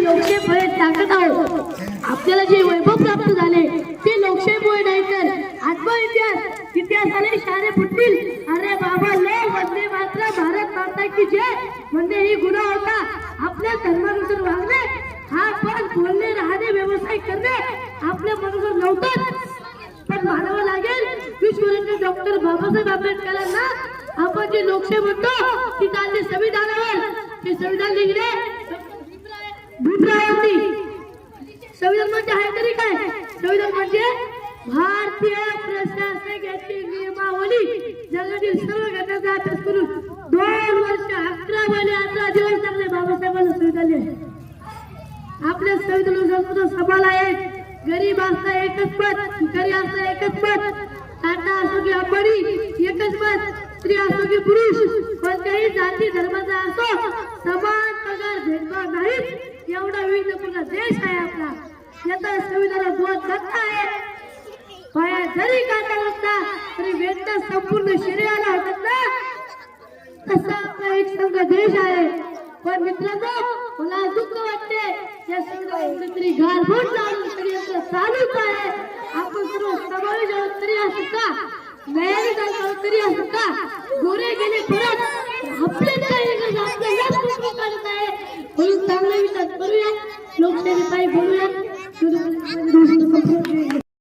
लोकशाहीमुळे टाकत आहोत. आपल्याला जे वैभव प्राप्त झाले ते लोकशाहीमुळे नाही तर आत्मइतिहास इतिहासाने शाळे फुटतील. अरे बाबा लो वंदे मातरम भारत माता की जय म्हणजे ही गुन्हा होता. आपल्या धर्मानुसार वागणे हा पण बोलणे राहणे व्यवसाय करणे आपल्या बरोबर नव्हतं पण मानावं लागेल. विश्वरत्न डॉक्टर बाबासाहेब आंबेडकरांना आपण जे लोकशाही म्हणतो ती त्यांनी संविधानावर ते संविधान लिहिले. भीमरावांनी संविधान म्हणजे आहे तरी काय? संविधान म्हणजे भारतीय प्रशासनाची नियमावली जगातील सर्व घटनांचा अभ्यास करून 2 वर्ष 11 महिने 18 दिवस लागले बाबासाहेबांना संविधान लिहायला. आपल्या संविधानानुसार समाज आहे. गरीब असता एकच पद, भिकारी असता एकच पद, टाटा असो की अंबानी एकच पद, स्त्री असो की पुरुष कोणत्याही जाती धर्माचा असो समान पगार भेदभाव नाही. एवढा विविधपूर्ण देश आहे आपला. याचा संविधानात 2 दत्त आहे. पाया जरी काटा नसता तरी वेदना संपूर्ण शरीराला हातात ना तसा आपला एक संघ देश आहे. पण मित्रांनो मला दुःख वाटते या संविधानात तरी गारबोट लावून तरी असं चालूच आहे. आपण सर्व समावेश आहोत तरी असं का न्यायालय आहोत तरी असं का गोरे गेले परत आपले काही आपल्याला काढत आहे म्हणून चांगला विचार करूया.